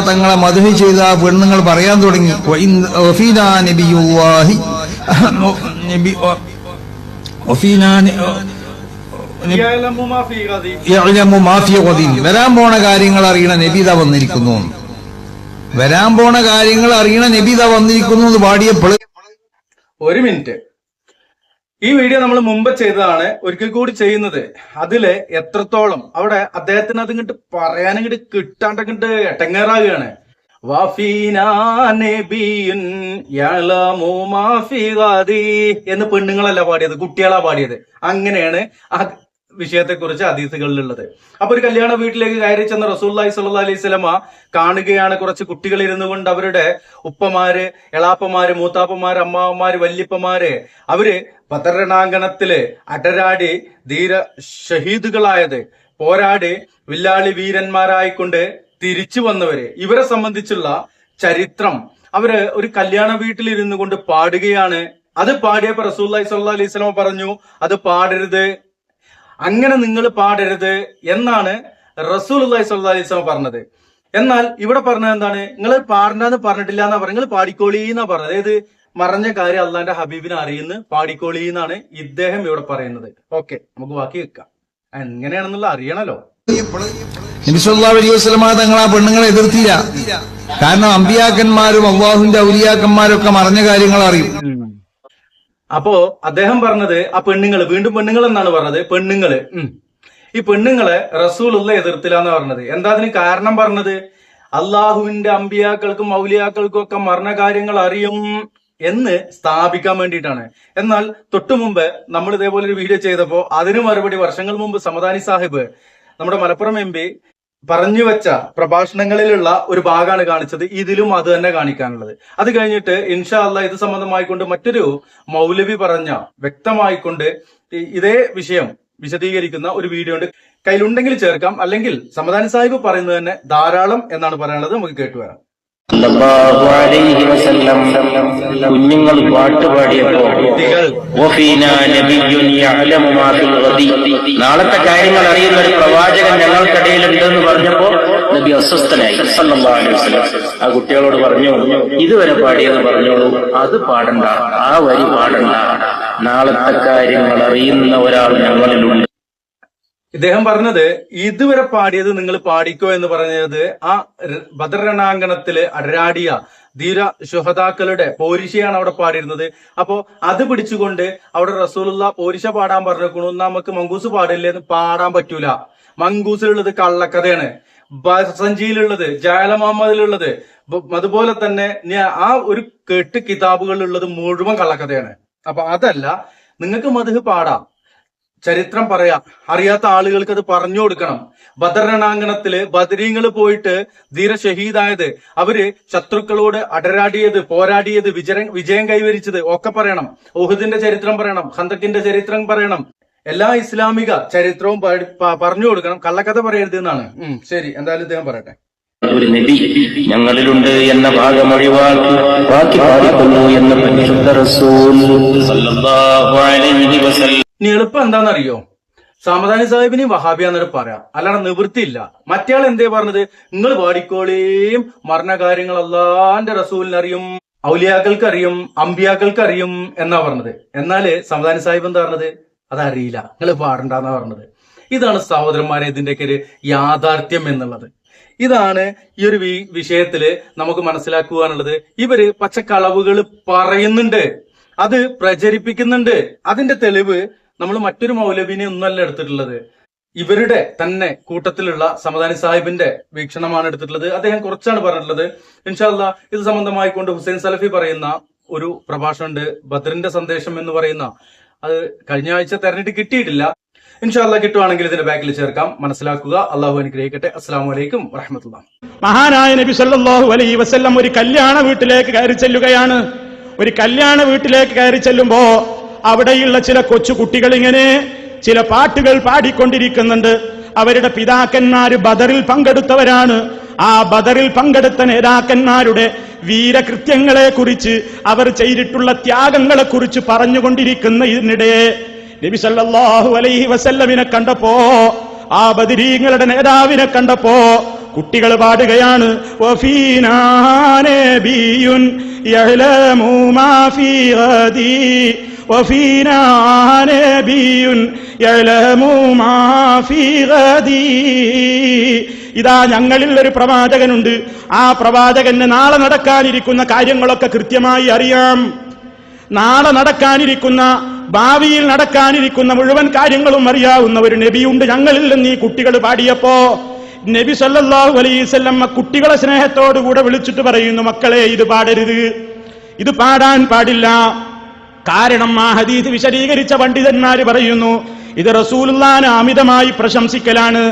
തങ്ങളെ മദ്ഹ് ചെയ്ത പെണ്ണുങ്ങൾ പറയാൻ തുടങ്ങി, വരാൻ പോണ കാര്യങ്ങൾ അറിയണ നബിത വന്നിരിക്കുന്നു, വരാൻ പോണ കാര്യങ്ങൾ അറിയണ നബിത വന്നിരിക്കുന്നു എന്ന് പാടിയപ്പോൾ. ഒരു മിനിറ്റ്, ഈ വീഡിയോ നമ്മൾ മുമ്പ് ചെയ്തതാണ്, ഒരിക്കൽ കൂടി ചെയ്യുന്നത്. അതില് എത്രത്തോളം അവിടെ അദ്ദേഹത്തിന് അത് ഇങ്ങോട്ട് പറയാനിങ്ങോട്ട് കിട്ടാണ്ടിങ്ങോട്ട് എട്ടങ്ങേറാകുകയാണ്. എന്ന് പെണ്ണുങ്ങളല്ല പാടിയത്, കുട്ടികളാ പാടിയത്. അങ്ങനെയാണ് ആ വിഷയത്തെക്കുറിച്ച് ഹദീസുകളിലുള്ളത്. അപ്പൊ ഒരു കല്യാണ വീട്ടിലേക്ക് കയറി ചെന്ന റസൂലുള്ളാഹി സ്വല്ലല്ലാഹു അലൈഹി വസല്ലമ കാണുകയാണ് കുറച്ച് കുട്ടികൾ ഇരുന്നു കൊണ്ട് അവരുടെ ഉപ്പമാര്, എളാപ്പമാര്, മൂത്താപ്പമാര്, അമ്മാവന്മാര്, വല്യപ്പമാര് അവര് ബദറിനാങ്കണത്തില് അടരാടി ധീര ഷഹീദുകളായത്, പോരാടി വില്ലാളി വീരന്മാരായിക്കൊണ്ട് തിരിച്ചു വന്നവര്, ഇവരെ സംബന്ധിച്ചുള്ള ചരിത്രം അവര് ഒരു കല്യാണ വീട്ടിൽ ഇരുന്നു കൊണ്ട് പാടുകയാണ്. അത് പാടിയപ്പോ റസൂലുള്ളാഹി സ്വല്ലല്ലാഹു അലൈഹി വസല്ലമ പറഞ്ഞു, അത് പാടരുത്, അങ്ങനെ നിങ്ങൾ പാടരുത് എന്നാണ് റസൂലുള്ളാഹി സ്വല്ലല്ലാഹു അലൈഹി വസല്ലം പറഞ്ഞത്. എന്നാൽ ഇവിടെ പറഞ്ഞത് എന്താണ്? നിങ്ങൾ പാടണ്ടെന്ന് പറഞ്ഞിട്ടില്ല എന്നാ പറഞ്ഞത്, നിങ്ങൾ പാടിക്കോളി എന്നാ പറഞ്ഞത്. അതായത് മറഞ്ഞ കാര്യം അള്ളാന്റെ ഹബീബിനെ അറിയുന്ന പാടിക്കോളി എന്നാണ് ഇദ്ദേഹം ഇവിടെ പറയുന്നത്. ഓക്കെ, നമുക്ക് ബാക്കി വെക്കാം. എങ്ങനെയാണെന്നുള്ള അറിയണല്ലോ. നബി സല്ലല്ലാഹു അലൈഹി വസല്ലം തങ്ങൾ ആ പെണ്ണുങ്ങളെ എതിർത്തില്ല. കാരണം അമ്പിയാക്കന്മാരും അള്ളാഹുവിന്റെ ഔലിയാക്കന്മാരും ഒക്കെ മറഞ്ഞ കാര്യങ്ങൾ അറിയും. അപ്പോ അദ്ദേഹം പറഞ്ഞത് ആ പെണ്ണുങ്ങള്, വീണ്ടും പെണ്ണുങ്ങൾ എന്നാണ് പറഞ്ഞത്, പെണ്ണുങ്ങള്. ഈ പെണ്ണുങ്ങളെ റസൂലുള്ള എതിർത്തില്ല എന്ന് പറഞ്ഞത്. എന്താ അതിന് കാരണം പറഞ്ഞത്? അള്ളാഹുവിന്റെ അമ്പിയാക്കൾക്കും ഔലിയാക്കൾക്കും ഒക്കെ മരണ കാര്യങ്ങൾ അറിയും എന്ന് സ്ഥാപിക്കാൻ വേണ്ടിയിട്ടാണ്. എന്നാൽ തൊട്ടു മുമ്പ് നമ്മൾ ഇതേപോലെ ഒരു വീഡിയോ ചെയ്തപ്പോ അതിന് മറുപടി വർഷങ്ങൾ മുമ്പ് സമദാനി സാഹിബ്, നമ്മുടെ മലപ്പുറം MP, പറഞ്ഞു വെച്ച പ്രഭാഷണങ്ങളിലുള്ള ഒരു ഭാഗമാണ് കാണിച്ചത്. ഇതിലും അത് തന്നെ കാണിക്കാനുള്ളത്. അത് കഴിഞ്ഞിട്ട് ഇൻഷാ അല്ലാഹ് ഇത് സംബന്ധമായിക്കൊണ്ട് മറ്റൊരു മൗലവി പറഞ്ഞ വ്യക്തമായിക്കൊണ്ട് ഇതേ വിഷയം വിശദീകരിക്കുന്ന ഒരു വീഡിയോ ഉണ്ട്, കയ്യിലുണ്ടെങ്കിൽ ചേർക്കാം, അല്ലെങ്കിൽ സമദാനി സാഹിബ് പറയുന്നത് തന്നെ ധാരാളം എന്നാണ് പറയാനുള്ളത്. നമുക്ക് കേട്ടുവരാം. കുഞ്ഞുങ്ങൾ പാട്ടുപാടിയപ്പോ നാളത്തെ കാര്യങ്ങൾ അറിയുന്ന ഒരു പ്രവാചകൻ ഞങ്ങൾക്കിടയിലുണ്ടെന്ന് പറഞ്ഞപ്പോ നബി അസ്വസ്ഥനായി സല്ലല്ലാഹു അലൈഹി വസല്ലം. ആ കുട്ടികളോട് പറഞ്ഞു, ഇതുവരെ പാടിയെന്ന് പറഞ്ഞോളൂ, അത് പാടണ്ട, ആ വരി പാടണ്ട, നാളത്തെ കാര്യങ്ങൾ അറിയുന്ന ഒരാൾ ഞങ്ങളിലുണ്ട്. ഇദ്ദേഹം പറഞ്ഞത് ഇതുവരെ പാടിയത് നിങ്ങൾ പാടിക്കോ എന്ന് പറഞ്ഞത് ആ ബദർ രണാങ്കണത്തില് അടരാടിയ ധീര ശുഹദാക്കളുടെ പോരിശയാണ് അവിടെ പാടിയിരുന്നത്. അപ്പോ അത് പിടിച്ചുകൊണ്ട് അവിടെ റസൂലുള്ള പോരിശ പാടാൻ പറഞ്ഞേക്കണു, നമുക്ക് മങ്കൂസ് പാടില്ലെന്ന് പാടാൻ പറ്റൂല. മങ്കൂസിലുള്ളത് കള്ളക്കഥയാണ്, സഞ്ചിയിലുള്ളത്, ജാല മുഹമ്മദിലുള്ളത്, അതുപോലെ തന്നെ ആ ഒരു കെട്ട് കിതാബുകളിലുള്ളത് മുഴുവൻ കള്ളക്കഥയാണ്. അപ്പൊ അതല്ല, നിങ്ങൾക്ക് മദ്ഹ് പാടാം, ചരിത്രം പറയാം, അറിയാത്ത ആളുകൾക്ക് അത് പറഞ്ഞു കൊടുക്കണം. ബദർ രണാങ്കണത്തില് ബദരീങ്ങൾ പോയിട്ട് ധീര ഷഹീദായത്, അവര് ശത്രുക്കളോട് അടരാടിയത്, പോരാടിയത്, വിജയം കൈവരിച്ചത് ഒക്കെ പറയണം. ഉഹുദിന്റെ ചരിത്രം പറയണം, ഖന്തക്കിന്റെ ചരിത്രം പറയണം, എല്ലാ ഇസ്ലാമിക ചരിത്രവും പറഞ്ഞു കൊടുക്കണം. കള്ളക്കഥ പറയരുത് എന്നാണ്. ശരി, എന്തായാലും ഇദ്ദേഹം പറയട്ടെ. ഒരു നബി ഞങ്ങളിലുണ്ട് എന്ന ഭാഗം ഒഴിവാക്കി ബാക്കി പാടിക്കൊള്ളൂ എന്ന് പരിശുദ്ധ റസൂൽ സല്ലല്ലാഹു അലൈഹി വസല്ലം. ഇനി എളുപ്പം എന്താണെന്നറിയോ? സമദാനി സാഹിബിന് വഹാബിയാന്നൊരു പറയാം, അല്ലാതെ നിവൃത്തിയില്ല. മറ്റേയാൾ എന്തേ പറഞ്ഞത്? നിങ്ങൾ പാടിക്കോളേയും, മരണ കാര്യങ്ങൾ അള്ളാന്റെ റസൂലിനറിയും, ഔലിയാക്കൾക്ക് അറിയും, അമ്പിയാക്കൾക്ക് അറിയും എന്നാ പറഞ്ഞത്. എന്നാല് സമദാനി സാഹിബ് എന്താ പറഞ്ഞത്? അതറിയില്ല, നിങ്ങൾ പാടണ്ടെന്നാ പറഞ്ഞത്. ഇതാണ് സഹോദരന്മാരെ ഇതിന്റെയൊക്കെ ഒരു യാഥാർത്ഥ്യം എന്നുള്ളത്. ഇതാണ് ഈ ഒരു വിഷയത്തില് നമുക്ക് മനസ്സിലാക്കുവാനുള്ളത്. ഇവര് പച്ചക്കളവുകൾ പറയുന്നുണ്ട്, അത് പ്രചരിപ്പിക്കുന്നുണ്ട്. അതിന്റെ തെളിവ് നമ്മൾ മറ്റൊരു മൗലവിനെ ഒന്നല്ല എടുത്തിട്ടുള്ളത്, ഇവരുടെ തന്നെ കൂട്ടത്തിലുള്ള സമദാനി സാഹിബിന്റെ വീക്ഷണമാണ് എടുത്തിട്ടുള്ളത്. അദ്ദേഹം കുറച്ചാണ് പറഞ്ഞിട്ടുള്ളത്. ഇൻഷാ അല്ലാഹ് ഇത് സംബന്ധമായിക്കൊണ്ട് ഹുസൈൻ സലഫി പറയുന്ന ഒരു പ്രഭാഷണമുണ്ട്, ബദറിന്റെ സന്ദേശം എന്ന് പറയുന്ന. അത് കഴിഞ്ഞ ആഴ്ച തെരഞ്ഞെടുത്ത് കിട്ടിയിട്ടില്ല. ഇൻഷാ അല്ലാഹ് കിട്ടുവാണെങ്കിൽ ഇതിന്റെ ബാക്കിൽ ചേർക്കാം. മനസ്സിലാക്കുക. അള്ളാഹു അനുഗ്രഹിക്കട്ടെ. അസ്സലാമു അലൈക്കും വറഹ്മത്തുള്ളാഹി. മഹാനായ നബി സല്ലല്ലാഹു അലൈഹി വസല്ലം ഒരു കല്യാണ വീട്ടിലേക്ക് കയറി ചെല്ലുകയാണ്. ഒരു കല്യാണ വീട്ടിലേക്ക് കയറി ചെല്ലുമ്പോ അവിടെയുള്ള ചില കൊച്ചു കുട്ടികൾ ഇങ്ങനെ ചില പാട്ടുകൾ പാടിക്കൊണ്ടിരിക്കുന്നുണ്ട്. അവരുടെ പിതാക്കന്മാര് ബദറിൽ പങ്കെടുത്തവരാണ്. ആ ബദറിൽ പങ്കെടുത്ത നേതാക്കന്മാരുടെ വീരകൃത്യങ്ങളെ കുറിച്ച്, അവർ ചെയ്തിട്ടുള്ള ത്യാഗങ്ങളെ കുറിച്ച് പറഞ്ഞുകൊണ്ടിരിക്കുന്ന ഇതിനിടെ നബി സല്ലല്ലാഹു അലൈഹി വസല്ലമിനെ കണ്ടപ്പോ, ആ ബദരീങ്ങളുടെ നേതാവിനെ കണ്ടപ്പോ കുട്ടികൾ പാടുകയാണ് വഫീനാ നബിയ്യുൻ യഅലമു മാ ഫീ ഗദി വഫീനാ നബിയ്യുൻ യഅലമു മാ ഫീ ഗദി. ഇതാ ഞങ്ങളിൽ ഒരു പ്രവാചകനുണ്ട്, ആ പ്രവാചകന് നാളെ നടക്കാനിരിക്കുന്ന കാര്യങ്ങളൊക്കെ കൃത്യമായി അറിയാം. നാളെ നടക്കാനിരിക്കുന്ന, ഭാവിയിൽ നടക്കാനിരിക്കുന്ന മുഴുവൻ കാര്യങ്ങളും അറിയാവുന്ന ഒരു നബിയുണ്ട് ഞങ്ങളിൽ നിന്ന് ഈ കുട്ടികൾ പാടിയപ്പോ നബി സല്ലല്ലാഹു അലൈഹി വസല്ലം കുട്ടികളെ സ്നേഹത്തോടുകൂടെ വിളിച്ചിട്ട് പറയുന്നു, മക്കളെ ഇത് പാടരുത്, ഇത് പാടാൻ പാടില്ല. കാരണം ആ ഹദീസ് വിശദീകരിച്ച പണ്ഡിതന്മാര് പറയുന്നു, ഇത് റസൂലുള്ളാഹിനെ അമിതമായി പ്രശംസിക്കലാണ്.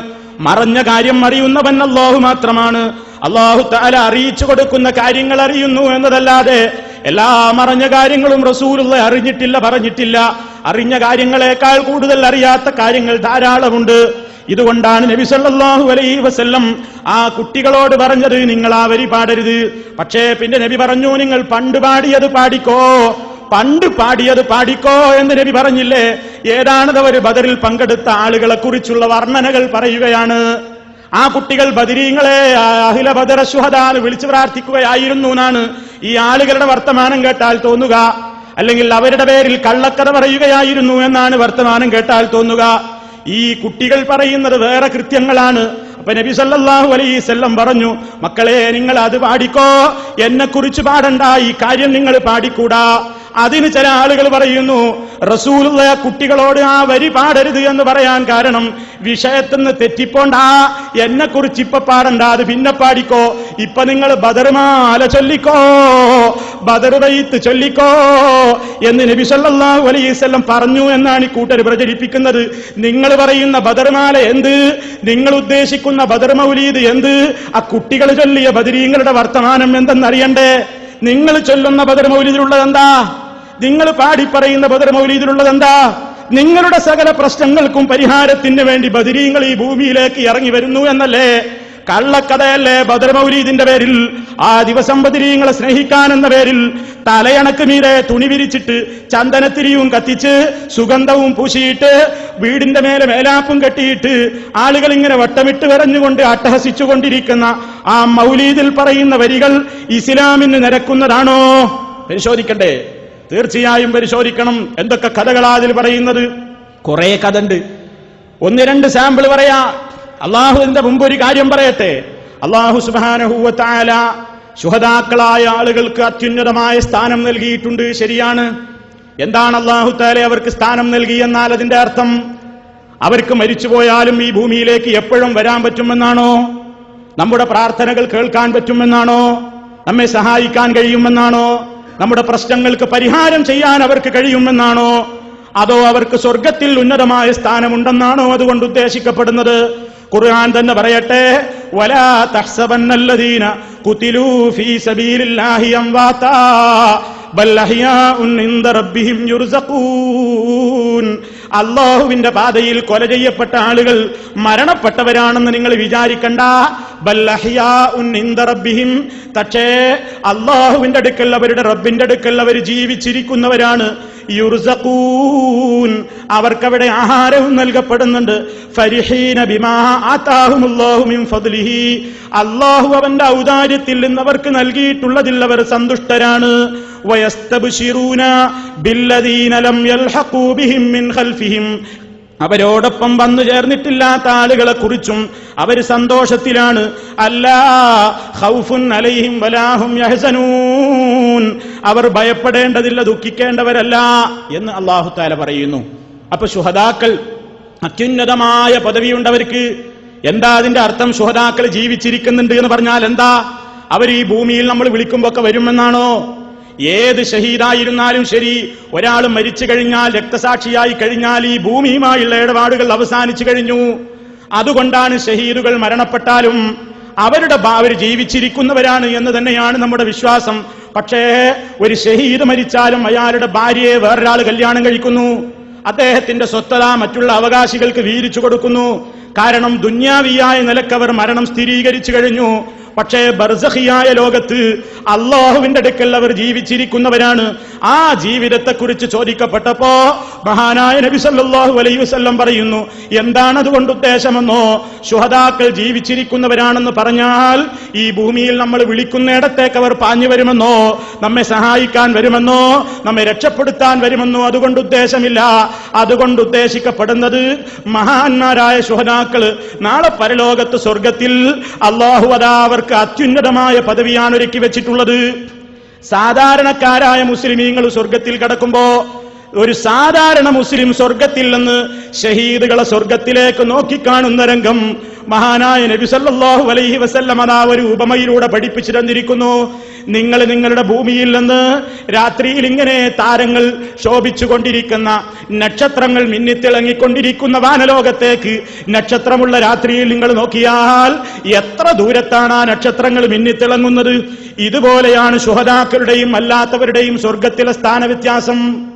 മറഞ്ഞ കാര്യം അറിയുന്നവൻ അല്ലാഹു മാത്രമാണ്. അല്ലാഹു തആല അറിയിച്ചു കൊടുക്കുന്ന കാര്യങ്ങൾ അറിയുന്നു എന്നതല്ലാതെ എല്ലാ മറഞ്ഞ കാര്യങ്ങളും റസൂലുള്ളാഹി അറിഞ്ഞിട്ടില്ല, പറഞ്ഞിട്ടില്ല. അറിഞ്ഞ കാര്യങ്ങളെക്കാൾ കൂടുതൽ അറിയാത്ത കാര്യങ്ങൾ ധാരാളമുണ്ട്. ഇതുകൊണ്ടാണ് നബി സല്ലല്ലാഹു അലൈഹി വസല്ലം ആ കുട്ടികളോട് പറഞ്ഞത്, നിങ്ങൾ ആ വരി പാടരുത്. പക്ഷേ പിന്നെ നബി പറഞ്ഞു, നിങ്ങൾ പണ്ട് പാടിയത് പാടിക്കോ, പണ്ട് പാടിയത് പാടിക്കോ എന്ന് നബി പറഞ്ഞില്ലേ? ഏതാണത്? അവർ ബദറിൽ പങ്കെടുത്ത ആളുകളെ കുറിച്ചുള്ള വർണ്ണനകൾ പറയുകയാണ്. ആ കുട്ടികൾ ബദരീങ്ങളെ അഹ്ല ബദർ ശുഹദാ വിളിച്ചു പ്രാർത്ഥിക്കുകയായിരുന്നു എന്നാണ് ഈ ആളുകളുടെ വർത്തമാനം കേട്ടാൽ തോന്നുക. അല്ലെങ്കിൽ അവരുടെ പേരിൽ കള്ളക്കഥ പറയുകയായിരുന്നു എന്നാണ് വർത്തമാനം കേട്ടാൽ തോന്നുക. ഈ കുട്ടികൾ പറയുന്നത് വേറെ കൃത്യങ്ങളാണ്. അപ്പൊ നബി സല്ലല്ലാഹു അലൈഹി വസല്ലം പറഞ്ഞു, മക്കളെ നിങ്ങൾ അത് പാടിക്കോ, എന്നെ കുറിച്ച് പാടണ്ട, ഈ കാര്യം നിങ്ങൾ പാടിക്കൂടാ. അതിന് ചില ആളുകൾ പറയുന്നു, റസൂലുള്ളാഹി കുട്ടികളോട് ആ വരി പാടരുത് എന്ന് പറയാൻ കാരണം വിഷയത്തിൽ നിന്ന് തെറ്റിപ്പോണ്ടാ, എന്നെ കുറിച്ച് ഇപ്പൊ പാടണ്ട, അത് പിന്നെ പാടിക്കോ, ഇപ്പൊ നിങ്ങൾ ബദർമാല ചൊല്ലിക്കോ, ബദർ ബൈത്ത് ചൊല്ലിക്കോ എന്ന് നബി സല്ലല്ലാഹു അലൈഹി വസല്ലം പറഞ്ഞു എന്നാണ് ഈ കൂട്ടർ പ്രചരിപ്പിക്കുന്നത്. നിങ്ങൾ പറയുന്ന ബദർമാല എന്ത്? നിങ്ങൾ ഉദ്ദേശിക്കുന്ന ബദർ മൗലീദ് എന്ത്? ആ കുട്ടികൾ ചൊല്ലിയ ബദരീങ്ങളുടെ വർത്തമാനം എന്തെന്നറിയണ്ടേ? നിങ്ങൾ ചൊല്ലുന്ന ബദർ മൗലീദിലുള്ളത് എന്താ? നിങ്ങൾ പാടിപ്പറയുന്ന ബദർ മൗലീദിലുള്ളത് എന്താ? നിങ്ങളുടെ സകല പ്രശ്നങ്ങൾക്കും പരിഹാരത്തിന് വേണ്ടി ബദരീങ്ങൾ ഈ ഭൂമിയിലേക്ക് ഇറങ്ങി വരുന്നു എന്നല്ലേ? കള്ളക്കഥയല്ലേ ബദർ മൗലീദിന്റെ പേരിൽ? ആ ദിവസം ബദരീങ്ങളെ സ്നേഹിക്കാൻ എന്ന പേരിൽ തലയണക്ക് മീതെ തുണി വിരിച്ചിട്ട് ചന്ദനത്തിരിയും കത്തിച്ച് സുഗന്ധവും പൂശിയിട്ട് വീടിന്റെ മേലെ മേലാപ്പും കെട്ടിയിട്ട് ആളുകൾ ഇങ്ങനെ വട്ടമിട്ട് വരഞ്ഞുകൊണ്ട് അട്ടഹസിച്ചുകൊണ്ടിരിക്കുന്ന ആ മൗലീദിൽ പറയുന്ന വരികൾ ഇസ്ലാമിന് നിരക്കുന്നതാണോ? പരിശോധിക്കണ്ടേ? തീർച്ചയായും പരിശോധിക്കണം. എന്തൊക്കെ കഥകളാ അതിൽ പറയുന്നത്? കുറെ കഥ ഉണ്ട്. ഒന്ന് രണ്ട് സാമ്പിൾ പറയാ. അള്ളാഹുവിന്റെ മുമ്പ് ഒരു കാര്യം പറയട്ടെ. അള്ളാഹു സുബ്ഹാനഹു വ തആല ശുഹദാക്കളായ ആളുകൾക്ക് അത്യുന്നതമായ സ്ഥാനം നൽകിയിട്ടുണ്ട്, ശരിയാണ്. എന്താണ് അള്ളാഹു തആല അവർക്ക് സ്ഥാനം നൽകി എന്നാൽ അതിന്റെ അർത്ഥം അവർക്ക് മരിച്ചുപോയാലും ഈ ഭൂമിയിലേക്ക് എപ്പോഴും വരാൻ പറ്റുമെന്നാണോ? നമ്മുടെ പ്രാർത്ഥനകൾ കേൾക്കാൻ പറ്റുമെന്നാണോ? നമ്മെ സഹായിക്കാൻ കഴിയുമെന്നാണോ? നമ്മുടെ പ്രശ്നങ്ങൾക്ക് പരിഹാരം ചെയ്യാൻ അവർക്ക് കഴിയുമെന്നാണോ? അതോ അവർക്ക് സ്വർഗത്തിൽ ഉന്നതമായ സ്ഥാനമുണ്ടെന്നാണോ അതുകൊണ്ട് ഉദ്ദേശിക്കപ്പെടുന്നത്? ഖുർആൻ തന്നെ പറയട്ടെ, വലാ തഹ്സബന്നല്ലദീന ഖുതിലൂ ഫീ സബീലില്ലാഹി അംവാതാ ബൽ അഹ്യാഉൻ ഇൻദ റബ്ബിഹിം യുർസഖൂൻ. അല്ലാഹുവിന്റെ പാതയിൽ കൊല ചെയ്യപ്പെട്ട ആളുകൾ മരണപ്പെട്ടവരാണെന്ന് നിങ്ങൾ വിചാരിക്കണ്ട. ബൽ അഹ്യാഉൻ ഇൻദ റബ്ബിഹിം, പക്ഷേ അല്ലാഹുവിന്റെ അടുക്കൽ, അവരുടെ റബ്ബിന്റെ അടുക്കൽ അവർ ജീവിച്ചിരിക്കുന്നവരാണ്. യുർസഖൂൻ, അവർക്കവിടെ ആഹാരവും നൽകപ്പെടുന്നുണ്ട്. ഫരിഹീന ബിമാ ആതാഹുമുല്ലാഹു മിൻ ഫദ്ലിഹി, അല്ലാഹു അവന്റെ ഔദാര്യത്തിൽ നിന്ന് അവർക്ക് നൽകിയിട്ടുള്ളതിൽ അവർ സന്തുഷ്ടരാണ്. വയസ്തബ്ശിറൂന ബില്ലദീന ലം യൽഹഖൂ ബിഹിം മിൻ ഖൽഫിഹിം, അവരോടൊപ്പം വന്നു ചേർന്നിട്ടില്ലാത്ത ആളുകളെ കുറിച്ചും അവർ സന്തോഷത്തിലാണ്. അല്ലാ ഖൗഫുൻ അലൈഹിം വലാഹും യഹ്സനൂൻ, അവർ ഭയപ്പെടേണ്ടതില്ല, ദുഃഖിക്കേണ്ടവരല്ല എന്ന് അല്ലാഹു തആല പറയുന്നു. അപ്പൊ ശുഹദാക്കൾ അത്യുന്നതമായ പദവിയുണ്ടവർക്ക്. എന്താ അതിന്റെ അർത്ഥം? ശുഹദാക്കൾ ജീവിച്ചിരിക്കുന്നുണ്ട് എന്ന് പറഞ്ഞാൽ എന്താ? അവർ ഈ ഭൂമിയിൽ നമ്മൾ വിളിക്കുമ്പൊക്കെ വരുമെന്നാണോ? ഏത് ഷഹീദായിരുന്നാലും ശരി, ഒരാൾ മരിച്ചു കഴിഞ്ഞാൽ, രക്തസാക്ഷിയായി കഴിഞ്ഞാൽ ഈ ഭൂമിയുമായുള്ള ഇടപാടുകൾ അവസാനിച്ചു കഴിഞ്ഞു. അതുകൊണ്ടാണ് ഷഹീദുകൾ മരണപ്പെട്ടാലും അവർ ജീവിച്ചിരിക്കുന്നവരാണ് എന്ന് തന്നെയാണ് നമ്മുടെ വിശ്വാസം. പക്ഷേ ഒരു ഷഹീദ് മരിച്ചാലും അയാളുടെ ഭാര്യയെ വേറൊരാൾ കല്യാണം കഴിക്കുന്നു, അദ്ദേഹത്തിന്റെ സ്വത്തത മറ്റുള്ള അവകാശികൾക്ക് വീതിച്ചു കൊടുക്കുന്നു. കാരണം ദുന്യാവിയായ നിലക്കവർ മരണം സ്ഥിരീകരിച്ചു കഴിഞ്ഞു. പക്ഷേ ബർസഖിയായ ലോകത്ത് അല്ലാഹുവിന്റെ അടുക്കൽ അവർ ജീവിച്ചിരിക്കുന്നവരാണ്. ആ ജീവിതത്തെക്കുറിച്ച് ചോദിക്കപ്പെട്ടപ്പോ മഹാനായ നബി സല്ലല്ലാഹു അലൈഹി വസല്ലം പറയുന്നു, എന്താണ് അതുകൊണ്ട് ഉദ്ദേശമെന്നോ, ശുഹദാക്കൾ ജീവിച്ചിരിക്കുന്നവരാണെന്ന് പറഞ്ഞാൽ ഈ ഭൂമിയിൽ നമ്മൾ വിളിക്കുന്നിടത്തേക്ക് അവർ പാഞ്ഞു വരുമെന്നോ, നമ്മെ സഹായിക്കാൻ വരുമെന്നോ, നമ്മെ രക്ഷപ്പെടുത്താൻ വരുമെന്നോ അതുകൊണ്ട് ഉദ്ദേശമില്ല. അതുകൊണ്ട് ഉദ്ദേശിക്കപ്പെടുന്നത് മഹാന്മാരായ ശുഹദാക്കള് നാളെ പരലോകത്ത് സ്വർഗത്തിൽ അല്ലാഹു അതാ അവർക്ക് അത്യുന്നതമായ പദവിയാണ് ഒരുക്കി വെച്ചിട്ടുള്ളത്. സാധാരണക്കാരായ മുസ്ലിമീങ്ങൾ സ്വർഗത്തിൽ കടക്കുമ്പോ ഒരു സാധാരണ മുസ്ലിം സ്വർഗത്തിൽ നിന്ന് ഷഹീദുകളെ സ്വർഗത്തിലേക്ക് നോക്കിക്കാണുന്ന രംഗം മഹാനായ നബി സല്ലല്ലാഹു അലൈഹി വസല്ലം അതാ ഒരു ഉപമയിലൂടെ പഠിപ്പിച്ചു തന്നിരിക്കുന്നു. നിങ്ങൾ നിങ്ങളുടെ ഭൂമിയിൽ നിന്ന് രാത്രിയിൽ ഇങ്ങനെ താരങ്ങൾ ശോഭിച്ചുകൊണ്ടിരിക്കുന്ന, നക്ഷത്രങ്ങൾ മിന്നിത്തിളങ്ങിക്കൊണ്ടിരിക്കുന്ന വാനലോകത്തേക്ക് നക്ഷത്രമുള്ള രാത്രിയിൽ നിങ്ങൾ നോക്കിയാൽ എത്ര ദൂരത്താണ് ആ നക്ഷത്രങ്ങൾ മിന്നിത്തിളങ്ങുന്നത്. ഇതുപോലെയാണ് ശുഹദാക്കളുടെയും അല്ലാത്തവരുടെയും സ്വർഗത്തിലെ സ്ഥാനവ്യത്യാസം.